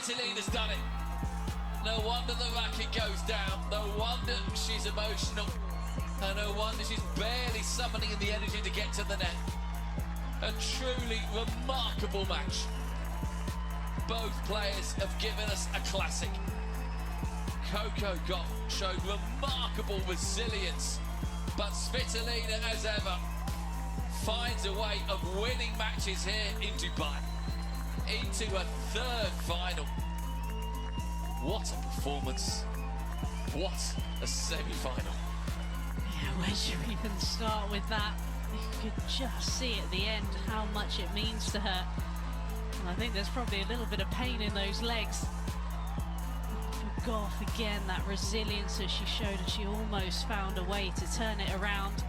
Svitolina's done it. No wonder the racket goes down. No wonder she's emotional. And no wonder she's barely summoning the energy to get to the net. A truly remarkable match. Both players have given us a classic. Coco Gauff showed remarkable resilience, but Svitolina, as ever, finds a way of winning matches here in Dubai, into a third final. What a performance. What a semi-final. Yeah, where do you even start with that? You could just see at the end how much it means to her. And I think there's probably a little bit of pain in those legs. For Gauff, again, that resilience that she showed, and she almost found a way to turn it around.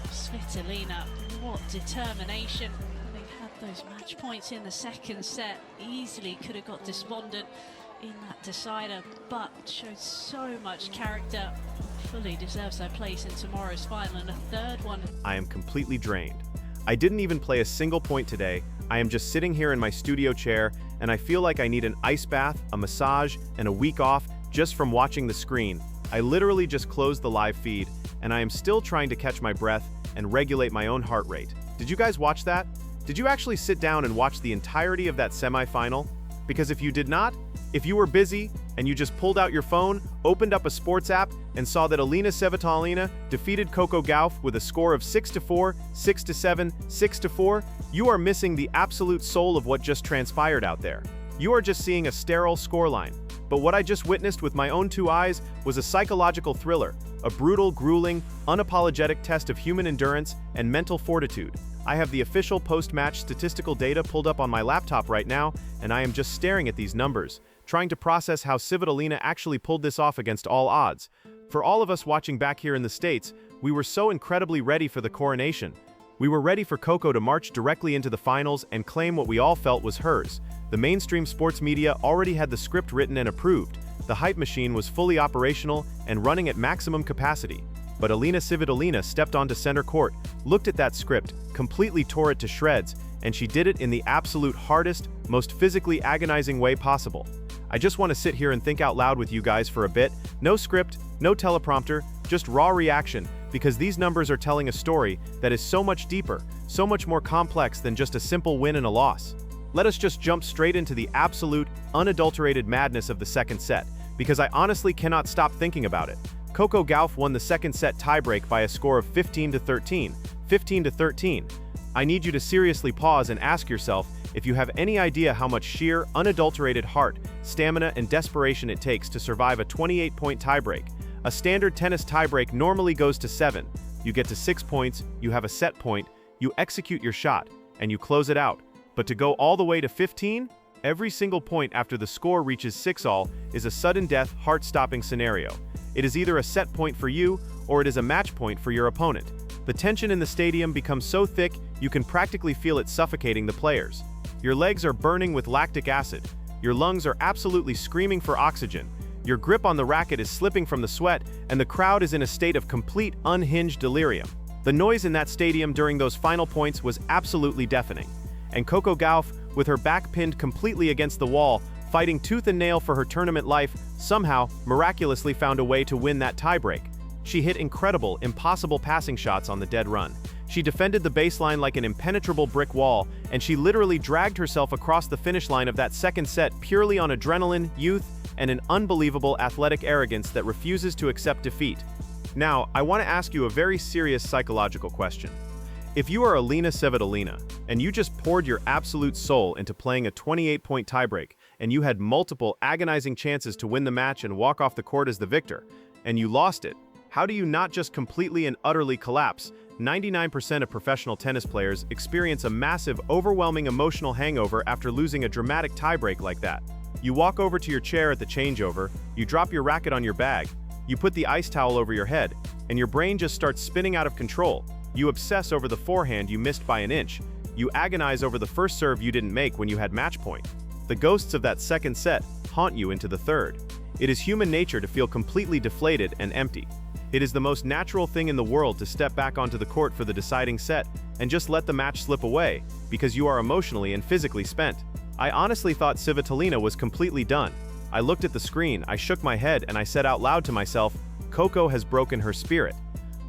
Svitolina, what determination. They had those match points in the second set. Easily could have got despondent in that decider, but showed so much character. Fully deserves her place in tomorrow's final, and a third one. I am completely drained. I didn't even play a single point today. I am just sitting here in my studio chair, and I feel like I need an ice bath, a massage, and a week off just from watching the screen. I literally just closed the live feed, and I am still trying to catch my breath and regulate my own heart rate. Did you guys watch that? Did you actually sit down and watch the entirety of that semifinal? Because if you did not, if you were busy and you just pulled out your phone, opened up a sports app, and saw that Alina Svitolina defeated Coco Gauff with a score of 6-4, 6-7, 6-4, you are missing the absolute soul of what just transpired out there. You are just seeing a sterile scoreline. But what I just witnessed with my own two eyes was a psychological thriller, a brutal, grueling, unapologetic test of human endurance and mental fortitude. I have the official post-match statistical data pulled up on my laptop right now, and I am just staring at these numbers, trying to process how Svitolina actually pulled this off against all odds. For all of us watching back here in the States, we were so incredibly ready for the coronation. We were ready for Coco to march directly into the finals and claim what we all felt was hers. The mainstream sports media already had the script written and approved. The hype machine was fully operational and running at maximum capacity. But Alina Svitolina stepped onto center court, looked at that script, completely tore it to shreds, and she did it in the absolute hardest, most physically agonizing way possible. I just want to sit here and think out loud with you guys for a bit. No script, no teleprompter, just raw reaction, because these numbers are telling a story that is so much deeper, so much more complex than just a simple win and a loss. Let us just jump straight into the absolute, unadulterated madness of the second set, because I honestly cannot stop thinking about it. Coco Gauff won the second set tiebreak by a score of 15-13, 15-13. I need you to seriously pause and ask yourself if you have any idea how much sheer, unadulterated heart, stamina, and desperation it takes to survive a 28-point tiebreak. A standard tennis tiebreak normally goes to 7. You get to 6 points, you have a set point, you execute your shot, and you close it out. But to go all the way to 15? Every single point after the score reaches 6-all is a sudden death, heart-stopping scenario. It is either a set point for you, or it is a match point for your opponent. The tension in the stadium becomes so thick, you can practically feel it suffocating the players. Your legs are burning with lactic acid. Your lungs are absolutely screaming for oxygen. Your grip on the racket is slipping from the sweat, and the crowd is in a state of complete, unhinged delirium. The noise in that stadium during those final points was absolutely deafening. And Coco Gauff, with her back pinned completely against the wall, fighting tooth and nail for her tournament life, somehow, miraculously found a way to win that tiebreak. She hit incredible, impossible passing shots on the dead run. She defended the baseline like an impenetrable brick wall, and she literally dragged herself across the finish line of that second set purely on adrenaline, youth, and an unbelievable athletic arrogance that refuses to accept defeat. Now, I want to ask you a very serious psychological question. If you are Alina Svitolina, and you just poured your absolute soul into playing a 28-point tiebreak, and you had multiple agonizing chances to win the match and walk off the court as the victor, and you lost it, how do you not just completely and utterly collapse? 99% of professional tennis players experience a massive, overwhelming emotional hangover after losing a dramatic tiebreak like that. You walk over to your chair at the changeover, you drop your racket on your bag, you put the ice towel over your head, and your brain just starts spinning out of control. You obsess over the forehand you missed by an inch. You agonize over the first serve you didn't make when you had match point. The ghosts of that second set haunt you into the third. It is human nature to feel completely deflated and empty. It is the most natural thing in the world to step back onto the court for the deciding set and just let the match slip away because you are emotionally and physically spent. I honestly thought Svitolina was completely done. I looked at the screen, I shook my head, and I said out loud to myself, Coco has broken her spirit.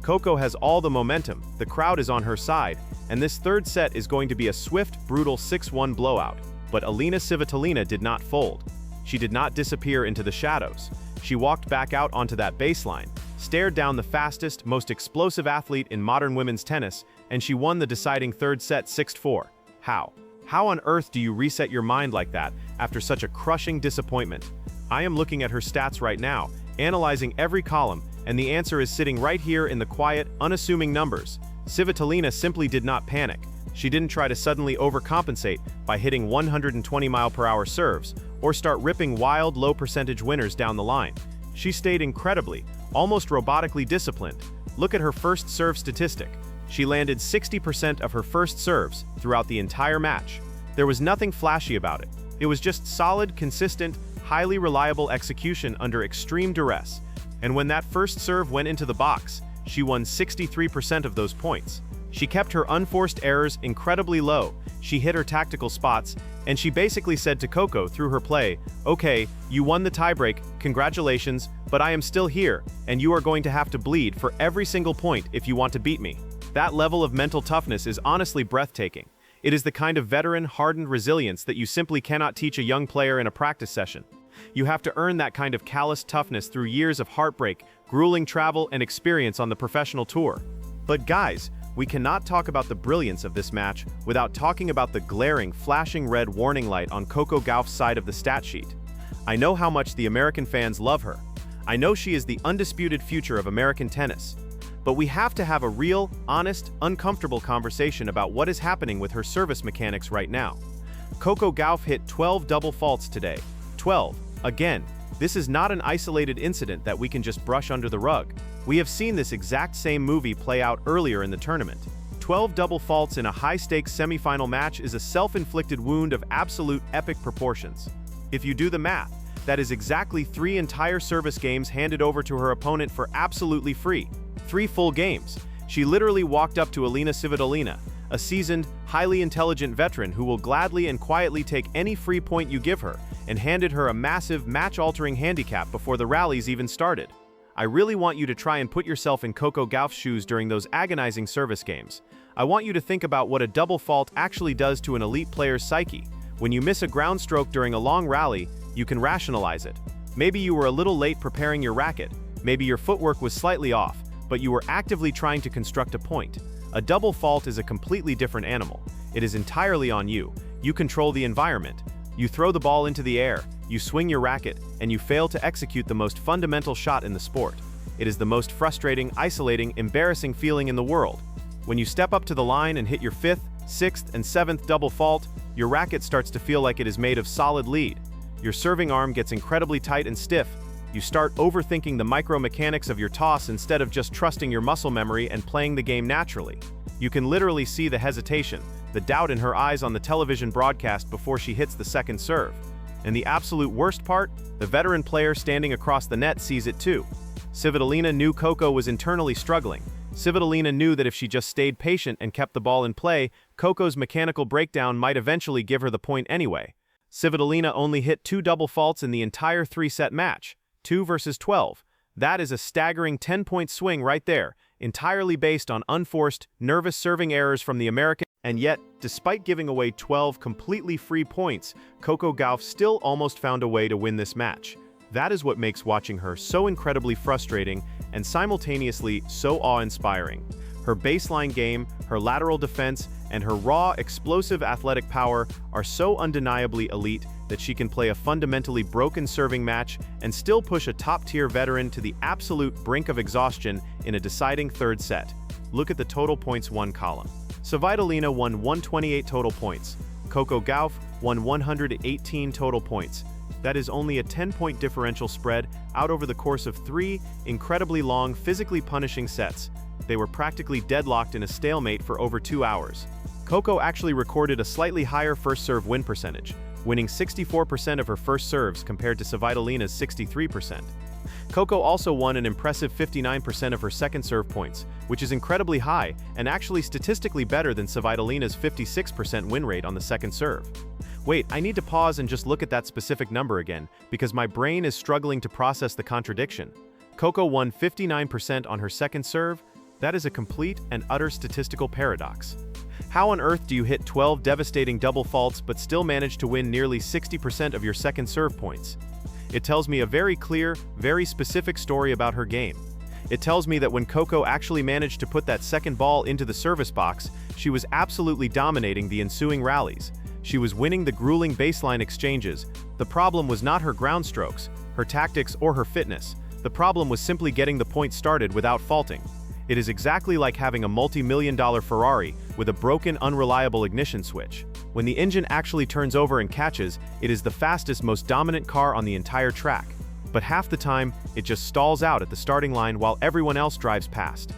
Coco has all the momentum, the crowd is on her side, and this third set is going to be a swift, brutal 6-1 blowout. But Alina Svitolina did not fold. She did not disappear into the shadows. She walked back out onto that baseline, stared down the fastest, most explosive athlete in modern women's tennis, and she won the deciding third set 6-4. How? How on earth do you reset your mind like that after such a crushing disappointment? I am looking at her stats right now, analyzing every column, and the answer is sitting right here in the quiet, unassuming numbers. Svitolina simply did not panic. She didn't try to suddenly overcompensate by hitting 120-mile-per-hour serves or start ripping wild, low-percentage winners down the line. She stayed incredibly, almost robotically disciplined. Look at her first serve statistic. She landed 60% of her first serves throughout the entire match. There was nothing flashy about it. It was just solid, consistent, highly reliable execution under extreme duress. And when that first serve went into the box, she won 63% of those points. She kept her unforced errors incredibly low, she hit her tactical spots, and she basically said to Coco through her play, okay, you won the tiebreak, congratulations, but I am still here, and you are going to have to bleed for every single point if you want to beat me. That level of mental toughness is honestly breathtaking. It is the kind of veteran, hardened resilience that you simply cannot teach a young player in a practice session. You have to earn that kind of calloused toughness through years of heartbreak, grueling travel, and experience on the professional tour. But guys, we cannot talk about the brilliance of this match without talking about the glaring, flashing red warning light on Coco Gauff's side of the stat sheet. I know how much the American fans love her. I know she is the undisputed future of American tennis. But we have to have a real, honest, uncomfortable conversation about what is happening with her service mechanics right now. Coco Gauff hit 12 double faults today. 12. Again, this is not an isolated incident that we can just brush under the rug. We have seen this exact same movie play out earlier in the tournament. 12 double faults in a high-stakes semifinal match is a self-inflicted wound of absolute epic proportions. If you do the math, that is exactly 3 entire service games handed over to her opponent for absolutely free. 3 full games. She literally walked up to Alina Svitolina, a seasoned, highly intelligent veteran who will gladly and quietly take any free point you give her, and handed her a massive, match-altering handicap before the rallies even started. I really want you to try and put yourself in Coco Gauff's shoes during those agonizing service games. I want you to think about what a double fault actually does to an elite player's psyche. When you miss a ground stroke during a long rally, you can rationalize it. Maybe you were a little late preparing your racket, maybe your footwork was slightly off, but you were actively trying to construct a point. A double fault is a completely different animal. It is entirely on you. You control the environment. You throw the ball into the air, you swing your racket, and you fail to execute the most fundamental shot in the sport. It is the most frustrating, isolating, embarrassing feeling in the world. When you step up to the line and hit your 5th, 6th, and 7th double fault, your racket starts to feel like it is made of solid lead. Your serving arm gets incredibly tight and stiff. You start overthinking the micro-mechanics of your toss instead of just trusting your muscle memory and playing the game naturally. You can literally see the hesitation, the doubt in her eyes on the television broadcast before she hits the second serve. And the absolute worst part, the veteran player standing across the net sees it too. Svitolina knew Coco was internally struggling. Svitolina knew that if she just stayed patient and kept the ball in play, Coco's mechanical breakdown might eventually give her the point anyway. Svitolina only hit 2 double faults in the entire 3-set match. 2 versus 12. That is a staggering 10-point swing right there, entirely based on unforced, nervous serving errors from the American. And yet, despite giving away 12 completely free points, Coco Gauff still almost found a way to win this match. That is what makes watching her so incredibly frustrating and simultaneously so awe-inspiring. Her baseline game, her lateral defense, and her raw, explosive athletic power are so undeniably elite that she can play a fundamentally broken serving match and still push a top-tier veteran to the absolute brink of exhaustion in a deciding third set. Look at the total points won column. Svitolina won 128 total points. Coco Gauff won 118 total points. That is only a 10-point differential spread out over the course of 3 incredibly long, physically punishing sets. They were practically deadlocked in a stalemate for over 2 hours. Coco actually recorded a slightly higher first serve win percentage, winning 64% of her first serves compared to Svitolina's 63%. Coco also won an impressive 59% of her second serve points, which is incredibly high and actually statistically better than Svitolina's 56% win rate on the second serve. Wait, I need to pause and just look at that specific number again, because my brain is struggling to process the contradiction. Coco won 59% on her second serve? That is a complete and utter statistical paradox. How on earth do you hit 12 devastating double faults but still manage to win nearly 60% of your second serve points? It tells me a very clear, very specific story about her game. It tells me that when Coco actually managed to put that second ball into the service box, she was absolutely dominating the ensuing rallies. She was winning the grueling baseline exchanges. The problem was not her ground strokes, her tactics, or her fitness. The problem was simply getting the point started without faulting. It is exactly like having a multi-million-dollar Ferrari with a broken, unreliable ignition switch. When the engine actually turns over and catches, it is the fastest, most dominant car on the entire track. But half the time, it just stalls out at the starting line while everyone else drives past.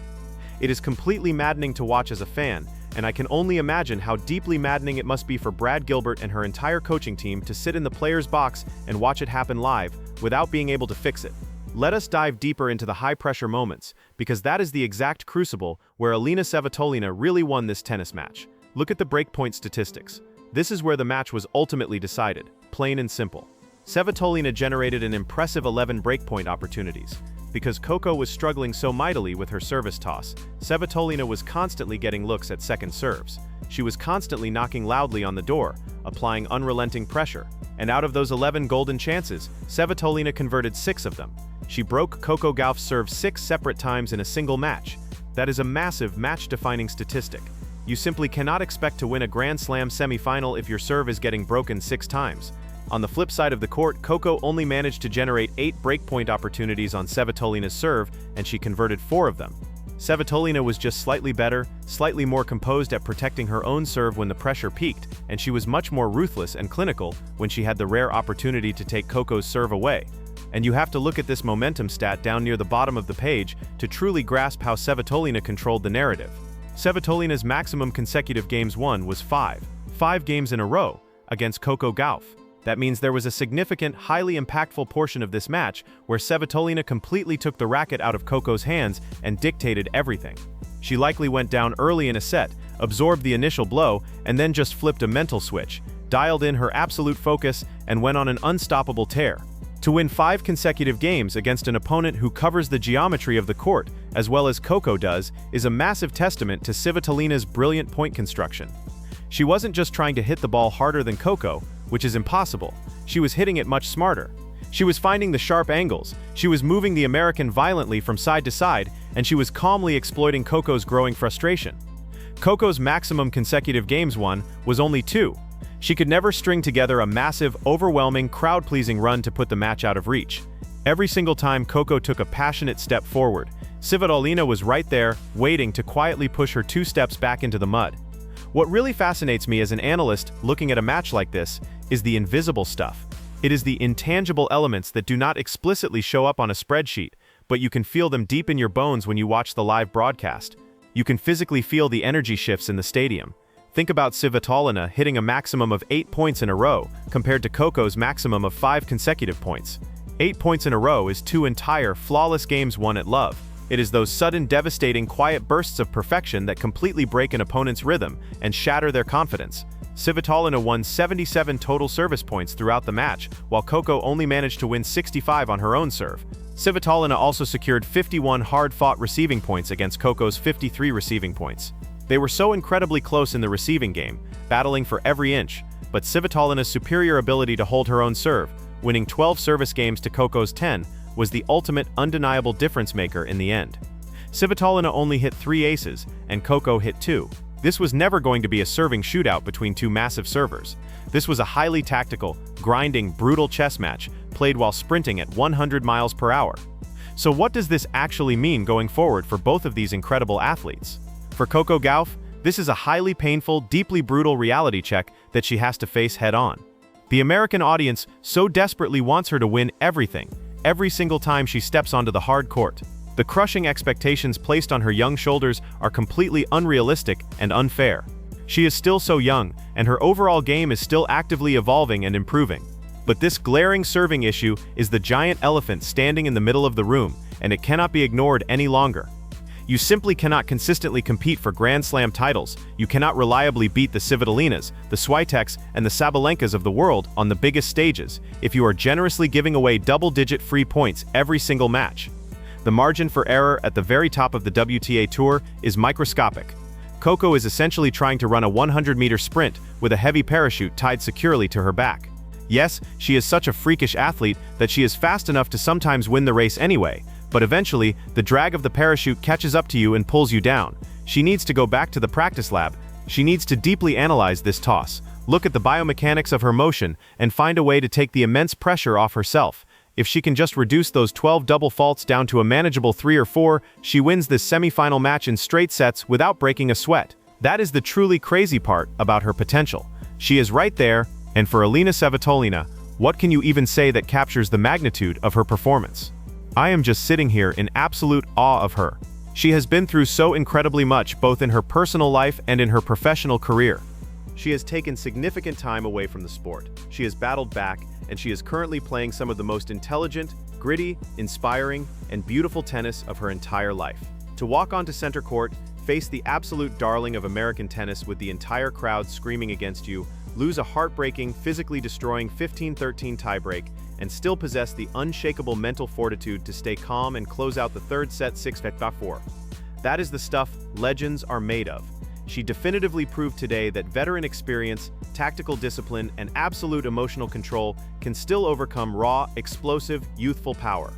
It is completely maddening to watch as a fan, and I can only imagine how deeply maddening it must be for Brad Gilbert and her entire coaching team to sit in the player's box and watch it happen live without being able to fix it. Let us dive deeper into the high-pressure moments, because that is the exact crucible where Elina Svitolina really won this tennis match. Look at the breakpoint statistics. This is where the match was ultimately decided, plain and simple. Svitolina generated an impressive 11 breakpoint opportunities. Because Coco was struggling so mightily with her service toss, Svitolina was constantly getting looks at second serves. She was constantly knocking loudly on the door, applying unrelenting pressure. And out of those 11 golden chances, Svitolina converted 6 of them. She broke Coco Gauff's serve 6 separate times in a single match. That is a massive, match-defining statistic. You simply cannot expect to win a Grand Slam semifinal if your serve is getting broken 6 times. On the flip side of the court, Coco only managed to generate 8 breakpoint opportunities on Svitolina's serve, and she converted 4 of them. Svitolina was just slightly better, slightly more composed at protecting her own serve when the pressure peaked, and she was much more ruthless and clinical when she had the rare opportunity to take Coco's serve away. And you have to look at this momentum stat down near the bottom of the page to truly grasp how Svitolina controlled the narrative. Svitolina's maximum consecutive games won was 5 games in a row, against Coco Gauff. That means there was a significant, highly impactful portion of this match where Svitolina completely took the racket out of Coco's hands and dictated everything. She likely went down early in a set, absorbed the initial blow, and then just flipped a mental switch, dialed in her absolute focus, and went on an unstoppable tear. To win 5 consecutive games against an opponent who covers the geometry of the court, as well as Coco does, is a massive testament to Svitolina's brilliant point construction. She wasn't just trying to hit the ball harder than Coco, which is impossible. She was hitting it much smarter. She was finding the sharp angles, she was moving the American violently from side to side, and she was calmly exploiting Coco's growing frustration. Coco's maximum consecutive games won was only 2. She could never string together a massive, overwhelming, crowd-pleasing run to put the match out of reach. Every single time Coco took a passionate step forward, Svitolina was right there, waiting to quietly push her 2 steps back into the mud. What really fascinates me as an analyst looking at a match like this is the invisible stuff. It is the intangible elements that do not explicitly show up on a spreadsheet, but you can feel them deep in your bones when you watch the live broadcast. You can physically feel the energy shifts in the stadium. Think about Svitolina hitting a maximum of 8 points in a row, compared to Coco's maximum of 5 consecutive points. 8 points in a row is 2 entire, flawless games won at love. It is those sudden, devastating, quiet bursts of perfection that completely break an opponent's rhythm and shatter their confidence. Svitolina won 77 total service points throughout the match, while Coco only managed to win 65 on her own serve. Svitolina also secured 51 hard-fought receiving points against Coco's 53 receiving points. They were so incredibly close in the receiving game, battling for every inch, but Svitolina's superior ability to hold her own serve, winning 12 service games to Coco's 10, was the ultimate undeniable difference maker in the end. Svitolina only hit 3 aces, and Coco hit 2. This was never going to be a serving shootout between 2 massive servers. This was a highly tactical, grinding, brutal chess match played while sprinting at 100 miles per hour. So what does this actually mean going forward for both of these incredible athletes? For Coco Gauff, this is a highly painful, deeply brutal reality check that she has to face head-on. The American audience so desperately wants her to win everything, every single time she steps onto the hard court. The crushing expectations placed on her young shoulders are completely unrealistic and unfair. She is still so young, and her overall game is still actively evolving and improving. But this glaring serving issue is the giant elephant standing in the middle of the room, and it cannot be ignored any longer. You simply cannot consistently compete for Grand Slam titles. You cannot reliably beat the Svitolinas, the Swiateks, and the Sabalenkas of the world on the biggest stages if you are generously giving away double-digit free points every single match. The margin for error at the very top of the WTA Tour is microscopic. Coco is essentially trying to run a 100-meter sprint with a heavy parachute tied securely to her back. Yes, she is such a freakish athlete that she is fast enough to sometimes win the race anyway, but eventually, the drag of the parachute catches up to you and pulls you down. She needs to go back to the practice lab. She needs to deeply analyze this toss, look at the biomechanics of her motion, and find a way to take the immense pressure off herself. If she can just reduce those 12 double faults down to a manageable 3 or 4, she wins this semi-final match in straight sets without breaking a sweat. That is the truly crazy part about her potential. She is right there, and for Elina Svitolina, what can you even say that captures the magnitude of her performance? I am just sitting here in absolute awe of her. She has been through so incredibly much both in her personal life and in her professional career. She has taken significant time away from the sport. She has battled back, and she is currently playing some of the most intelligent, gritty, inspiring, and beautiful tennis of her entire life. To walk onto center court, face the absolute darling of American tennis with the entire crowd screaming against you, lose a heartbreaking, physically destroying 15-13 tiebreak, and still possess the unshakable mental fortitude to stay calm and close out the third set 6-4. That is the stuff legends are made of. She definitively proved today that veteran experience, tactical discipline, and absolute emotional control can still overcome raw, explosive, youthful power.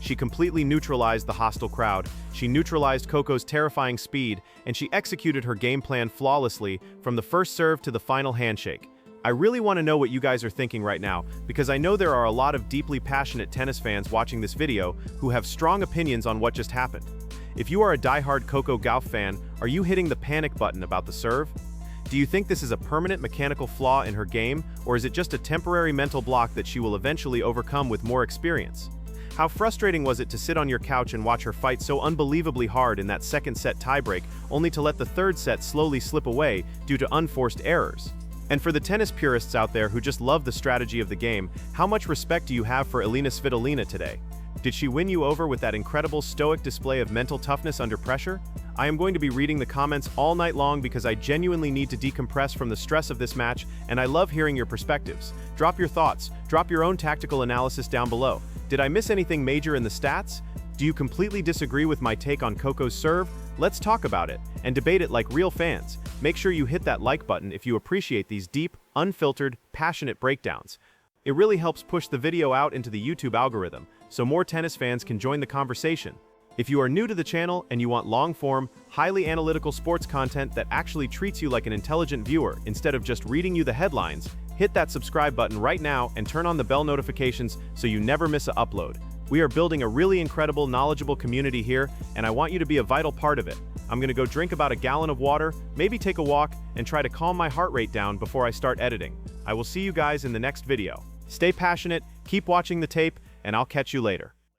She completely neutralized the hostile crowd, she neutralized Coco's terrifying speed, and she executed her game plan flawlessly from the first serve to the final handshake. I really want to know what you guys are thinking right now, because I know there are a lot of deeply passionate tennis fans watching this video who have strong opinions on what just happened. If you are a diehard Coco Gauff fan, are you hitting the panic button about the serve? Do you think this is a permanent mechanical flaw in her game, or is it just a temporary mental block that she will eventually overcome with more experience? How frustrating was it to sit on your couch and watch her fight so unbelievably hard in that second set tiebreak, only to let the third set slowly slip away due to unforced errors? And for the tennis purists out there who just love the strategy of the game, how much respect do you have for Elina Svitolina today? Did she win you over with that incredible stoic display of mental toughness under pressure? I am going to be reading the comments all night long because I genuinely need to decompress from the stress of this match, and I love hearing your perspectives. Drop your thoughts, drop your own tactical analysis down below. Did I miss anything major in the stats? Do you completely disagree with my take on Coco's serve? Let's talk about it and debate it like real fans. Make sure you hit that like button if you appreciate these deep, unfiltered, passionate breakdowns. It really helps push the video out into the YouTube algorithm, so more tennis fans can join the conversation. If you are new to the channel and you want long-form, highly analytical sports content that actually treats you like an intelligent viewer instead of just reading you the headlines, hit that subscribe button right now and turn on the bell notifications so you never miss an upload. We are building a really incredible, knowledgeable community here, and I want you to be a vital part of it. I'm gonna go drink about a gallon of water, maybe take a walk, and try to calm my heart rate down before I start editing. I will see you guys in the next video. Stay passionate, keep watching the tape, and I'll catch you later.